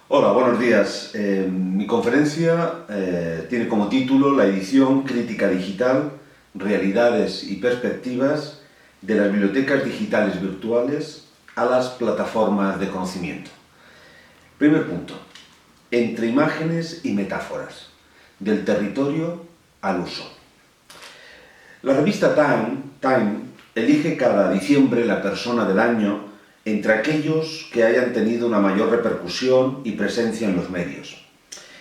Hola, buenos días. Mi conferencia tiene como título la edición crítica digital, realidades y perspectivas de las bibliotecas digitales virtuales a las plataformas de conocimiento. Primer punto, entre imágenes y metáforas, del territorio al uso. La revista Time elige cada diciembre la persona del año entre aquellos que hayan tenido una mayor repercusión y presencia en los medios,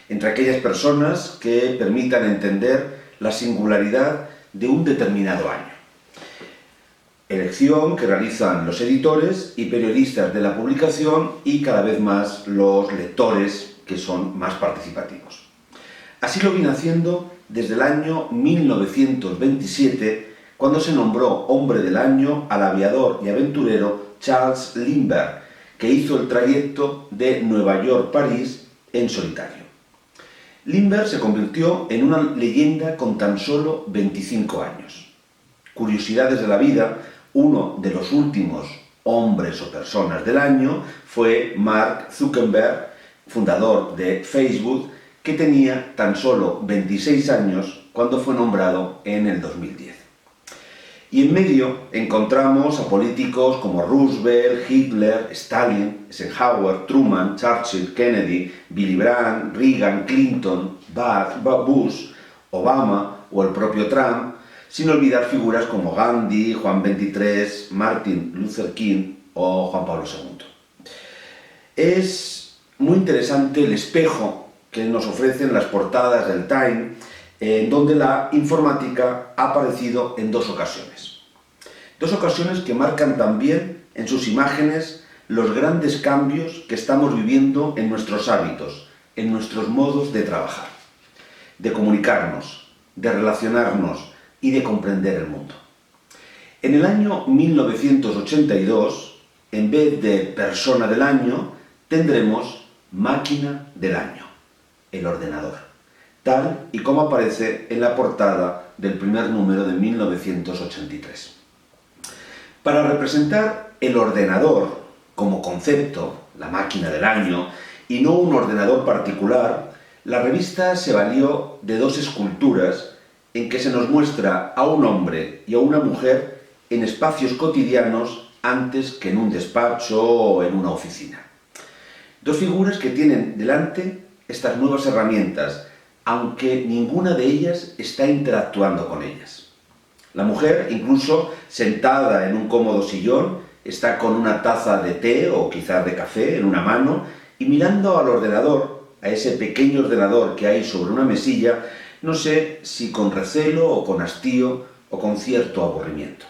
entre aquellas personas que permitan entender la singularidad de un determinado año. Elección que realizan los editores y periodistas de la publicación y cada vez más los lectores, que son más participativos. Así lo viene haciendo desde el año 1927, cuando se nombró Hombre del Año al aviador y aventurero Charles Lindbergh, que hizo el trayecto de Nueva York-París en solitario. Lindbergh se convirtió en una leyenda con tan solo 25 años. Curiosidades de la vida, uno de los últimos hombres o personas del año fue Mark Zuckerberg, fundador de Facebook, que tenía tan solo 26 años cuando fue nombrado en el 2010. Y en medio encontramos a políticos como Roosevelt, Hitler, Stalin, Eisenhower, Truman, Churchill, Kennedy, Willy Brandt, Reagan, Clinton, Bush, Obama o el propio Trump, sin olvidar figuras como Gandhi, Juan XXIII, Martin Luther King o Juan Pablo II. Es muy interesante el espejo que nos ofrecen las portadas del Time, en donde la informática ha aparecido en dos ocasiones. Dos ocasiones que marcan también en sus imágenes los grandes cambios que estamos viviendo en nuestros hábitos, en nuestros modos de trabajar, de comunicarnos, de relacionarnos y de comprender el mundo. En el año 1982, en vez de persona del año, tendremos máquina del año, el ordenador, tal y como aparece en la portada del primer número de 1983. Para representar el ordenador como concepto, la máquina del año, y no un ordenador particular, la revista se valió de dos esculturas en que se nos muestra a un hombre y a una mujer en espacios cotidianos antes que en un despacho o en una oficina. Dos figuras que tienen delante estas nuevas herramientas, aunque ninguna de ellas está interactuando con ellas. La mujer, incluso sentada en un cómodo sillón, está con una taza de té o quizás de café en una mano y mirando al ordenador, a ese pequeño ordenador que hay sobre una mesilla, no sé si con recelo o con hastío o con cierto aburrimiento.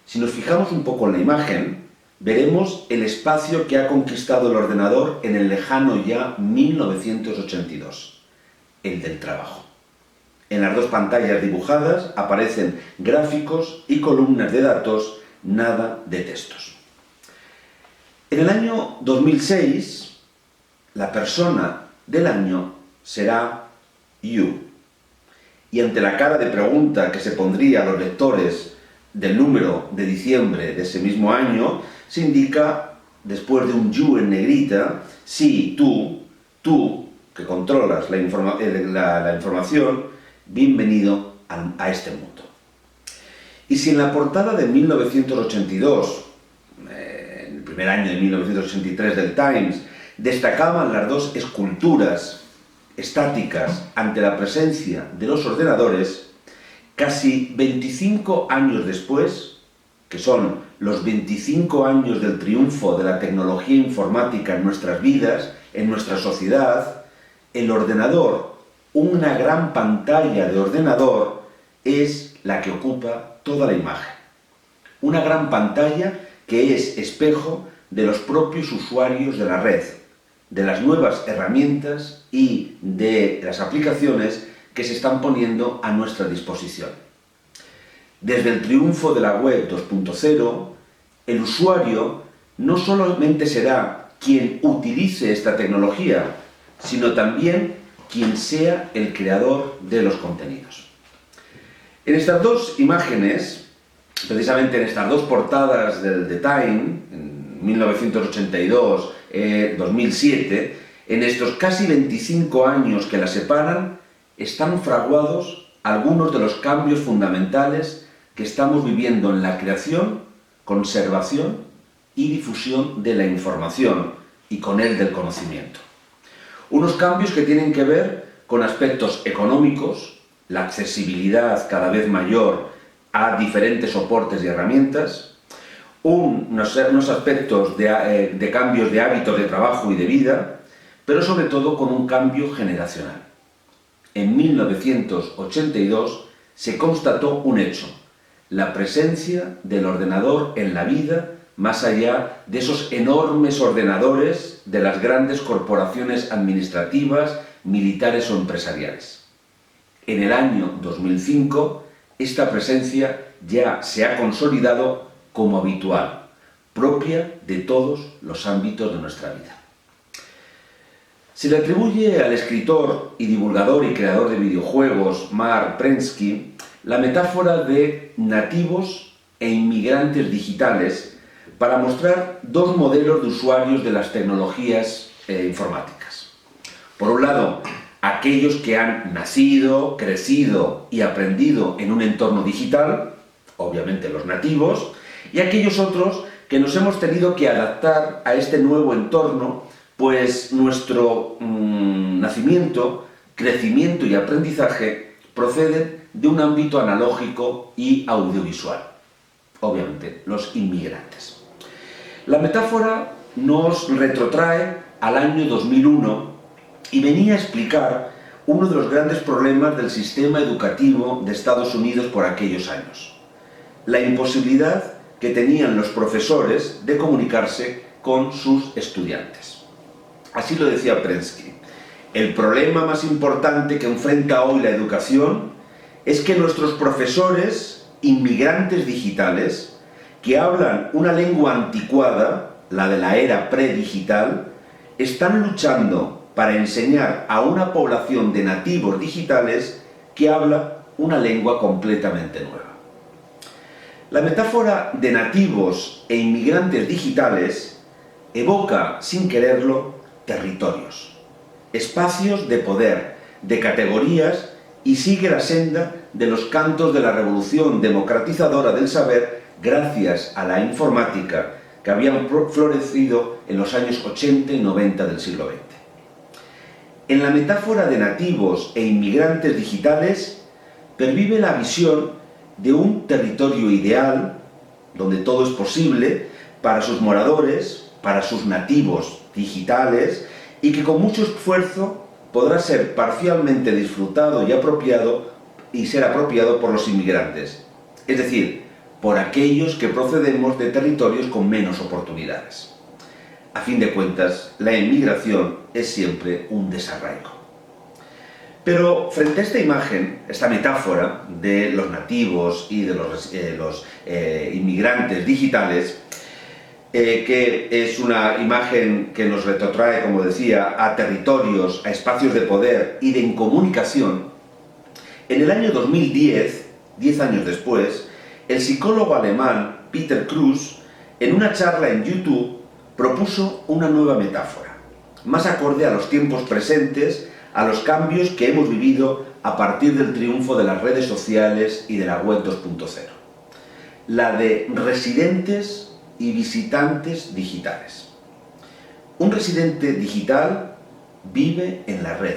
Si nos fijamos un poco en la imagen, veremos el espacio que ha conquistado el ordenador en el lejano ya 1982. El del trabajo. En las dos pantallas dibujadas aparecen gráficos y columnas de datos, nada de textos. En el año 2006, la persona del año será You. Y ante la cara de pregunta que se pondría a los lectores del número de diciembre de ese mismo año, se indica, después de un You en negrita, sí, tú, que controlas la información, bienvenido a este mundo. Y si en la portada de 1982, en el primer año de 1983 del Times, destacaban las dos esculturas estáticas ante la presencia de los ordenadores, casi 25 años después, que son los 25 años del triunfo de la tecnología informática en nuestras vidas, en nuestra sociedad, el ordenador, una gran pantalla de ordenador, es la que ocupa toda la imagen. Una gran pantalla que es espejo de los propios usuarios de la red, de las nuevas herramientas y de las aplicaciones que se están poniendo a nuestra disposición. Desde el triunfo de la web 2.0, el usuario no solamente será quien utilice esta tecnología, sino también quien sea el creador de los contenidos. En estas dos imágenes, precisamente en estas dos portadas del The Time, en 1982, 2007, En estos casi 25 años que la separan, están fraguados algunos de los cambios fundamentales que estamos viviendo en la creación, conservación y difusión de la información y con él del conocimiento. Unos cambios que tienen que ver con aspectos económicos, la accesibilidad cada vez mayor a diferentes soportes y herramientas, unos aspectos de cambios de hábitos de trabajo y de vida, pero sobre todo con un cambio generacional. En 1982 se constató un hecho: la presencia del ordenador en la vida, más allá de esos enormes ordenadores de las grandes corporaciones administrativas, militares o empresariales. En el año 2005, esta presencia ya se ha consolidado como habitual, propia de todos los ámbitos de nuestra vida. Se le atribuye al escritor y divulgador y creador de videojuegos Marc Prensky la metáfora de nativos e inmigrantes digitales para mostrar dos modelos de usuarios de las tecnologías informáticas. Por un lado, aquellos que han nacido, crecido y aprendido en un entorno digital, obviamente los nativos, y aquellos otros que nos hemos tenido que adaptar a este nuevo entorno, pues nuestro nacimiento, crecimiento y aprendizaje proceden de un ámbito analógico y audiovisual. Obviamente, los inmigrantes. La metáfora nos retrotrae al año 2001 y venía a explicar uno de los grandes problemas del sistema educativo de Estados Unidos por aquellos años: la imposibilidad que tenían los profesores de comunicarse con sus estudiantes. Así lo decía Prensky: el problema más importante que enfrenta hoy la educación es que nuestros profesores inmigrantes digitales, que hablan una lengua anticuada, la de la era predigital, están luchando para enseñar a una población de nativos digitales que habla una lengua completamente nueva. La metáfora de nativos e inmigrantes digitales evoca, sin quererlo, territorios, espacios de poder, de categorías, y sigue la senda de los cantos de la revolución democratizadora del saber gracias a la informática que habían florecido en los años 80 y 90 del siglo XX. En la metáfora de nativos e inmigrantes digitales pervive la visión de un territorio ideal, donde todo es posible para sus moradores, para sus nativos digitales, y que con mucho esfuerzo podrá ser parcialmente disfrutado y ser apropiado por los inmigrantes, es decir, por aquellos que procedemos de territorios con menos oportunidades. A fin de cuentas, la inmigración es siempre un desarraigo. Pero frente a esta imagen, esta metáfora de los nativos y de los inmigrantes digitales, que es una imagen que nos retrotrae, como decía, a territorios, a espacios de poder y de incomunicación, en el año 2010, 10 años después, el psicólogo alemán Peter Kruse, en una charla en YouTube, propuso una nueva metáfora, más acorde a los tiempos presentes, a los cambios que hemos vivido a partir del triunfo de las redes sociales y de la web 2.0. La de residentes y visitantes digitales. Un residente digital vive en la red,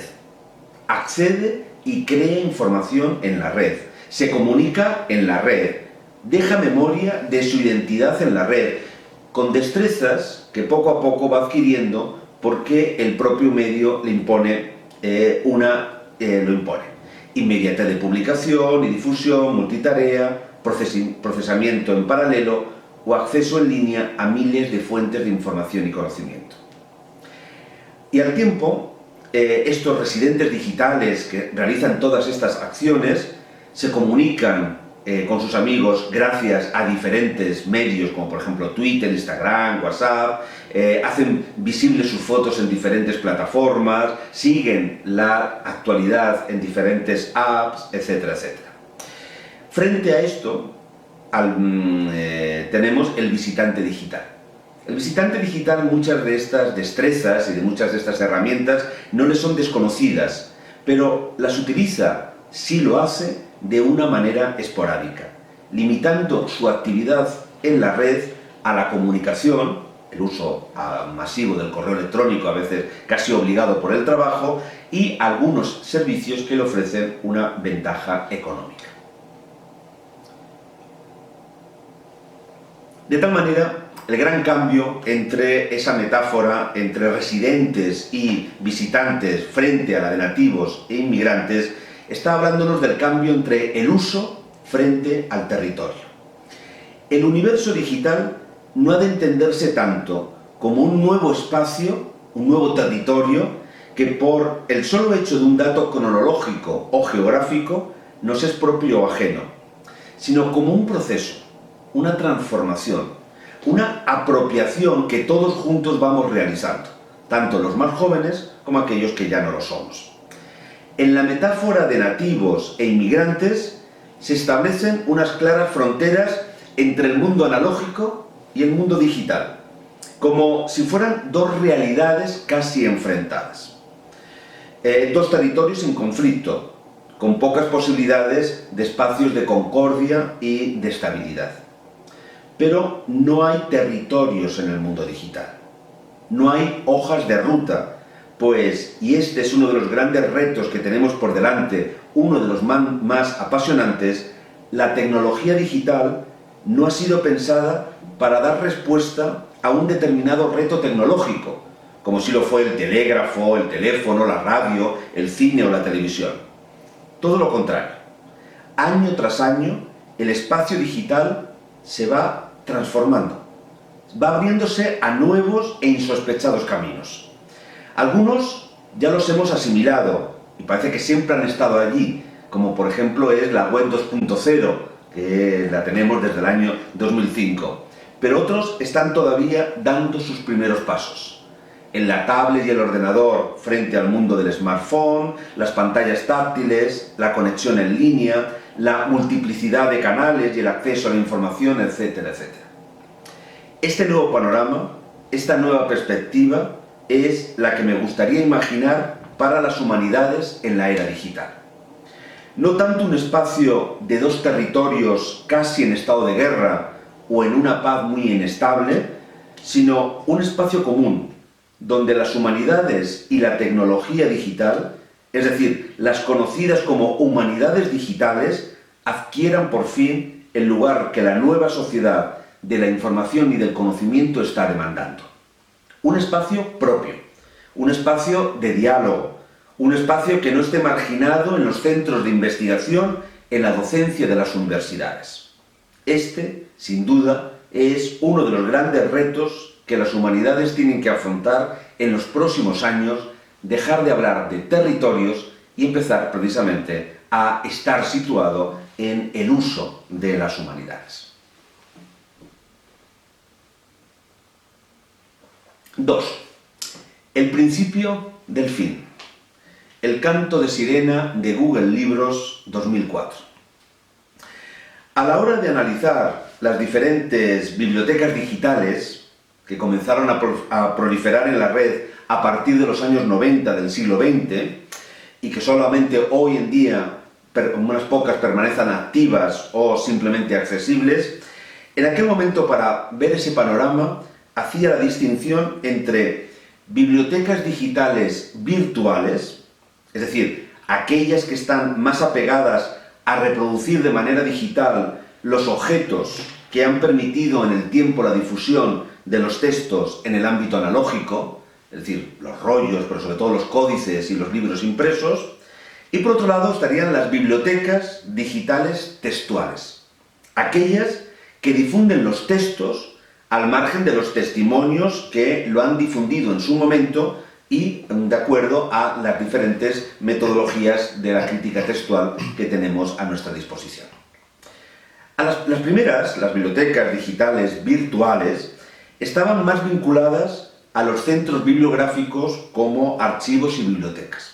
accede y crea información en la red, se comunica en la red, deja memoria de su identidad en la red, con destrezas que poco a poco va adquiriendo porque el propio medio le impone inmediatez de publicación y difusión, multitarea, procesamiento en paralelo o acceso en línea a miles de fuentes de información y conocimiento. Y al tiempo, estos residentes digitales que realizan todas estas acciones se comunican con sus amigos gracias a diferentes medios, como por ejemplo Twitter, Instagram, WhatsApp, hacen visibles sus fotos en diferentes plataformas, siguen la actualidad en diferentes apps, etcétera, etcétera. Frente a esto, tenemos el visitante digital, El visitante digital, muchas de estas destrezas y de muchas de estas herramientas no le son desconocidas, pero las utiliza, si lo hace, de una manera esporádica, limitando su actividad en la red a la comunicación, el uso masivo del correo electrónico, a veces casi obligado por el trabajo, y algunos servicios que le ofrecen una ventaja económica. De tal manera, el gran cambio entre esa metáfora entre residentes y visitantes frente a la de nativos e inmigrantes está hablándonos del cambio entre el uso frente al territorio. El universo digital no ha de entenderse tanto como un nuevo espacio, un nuevo territorio, que por el solo hecho de un dato cronológico o geográfico nos es propio o ajeno, sino como un proceso, una transformación, una apropiación que todos juntos vamos realizando, tanto los más jóvenes como aquellos que ya no lo somos. En la metáfora de nativos e inmigrantes se establecen unas claras fronteras entre el mundo analógico y el mundo digital, como si fueran dos realidades casi enfrentadas. Dos territorios en conflicto, con pocas posibilidades de espacios de concordia y de estabilidad. Pero no hay territorios en el mundo digital, no hay hojas de ruta, pues, y este es uno de los grandes retos que tenemos por delante, uno de los más apasionantes, la tecnología digital no ha sido pensada para dar respuesta a un determinado reto tecnológico, como si lo fue el telégrafo, el teléfono, la radio, el cine o la televisión. Todo lo contrario. Año tras año, el espacio digital se va transformando, va abriéndose a nuevos e insospechados caminos. Algunos ya los hemos asimilado y parece que siempre han estado allí, como por ejemplo es la web 2.0, que la tenemos desde el año 2005, pero otros están todavía dando sus primeros pasos. En la tablet y el ordenador frente al mundo del smartphone, las pantallas táctiles, la conexión en línea, la multiplicidad de canales y el acceso a la información, etcétera, etcétera. Este nuevo panorama, esta nueva perspectiva, es la que me gustaría imaginar para las humanidades en la era digital. No tanto un espacio de dos territorios casi en estado de guerra o en una paz muy inestable, sino un espacio común, donde las humanidades y la tecnología digital, es decir, las conocidas como humanidades digitales, adquieran por fin el lugar que la nueva sociedad de la información y del conocimiento está demandando. Un espacio propio, un espacio de diálogo, un espacio que no esté marginado en los centros de investigación, en la docencia de las universidades. Este, sin duda, es uno de los grandes retos que las humanidades tienen que afrontar en los próximos años, dejar de hablar de territorios y empezar precisamente a estar situado en el uso de las humanidades. 2. El principio del fin. El canto de sirena de Google Libros 2004. A la hora de analizar las diferentes bibliotecas digitales que comenzaron a proliferar en la red a partir de los años 90 del siglo XX y que solamente hoy en día unas pocas permanecen activas o simplemente accesibles, en aquel momento, para ver ese panorama, hacía la distinción entre bibliotecas digitales virtuales, es decir, aquellas que están más apegadas a reproducir de manera digital los objetos que han permitido en el tiempo la difusión de los textos en el ámbito analógico, es decir, los rollos, pero sobre todo los códices y los libros impresos, y por otro lado estarían las bibliotecas digitales textuales, aquellas que difunden los textos al margen de los testimonios que lo han difundido en su momento y de acuerdo a las diferentes metodologías de la crítica textual que tenemos a nuestra disposición. Las primeras, las bibliotecas digitales virtuales, estaban más vinculadas a los centros bibliográficos como archivos y bibliotecas.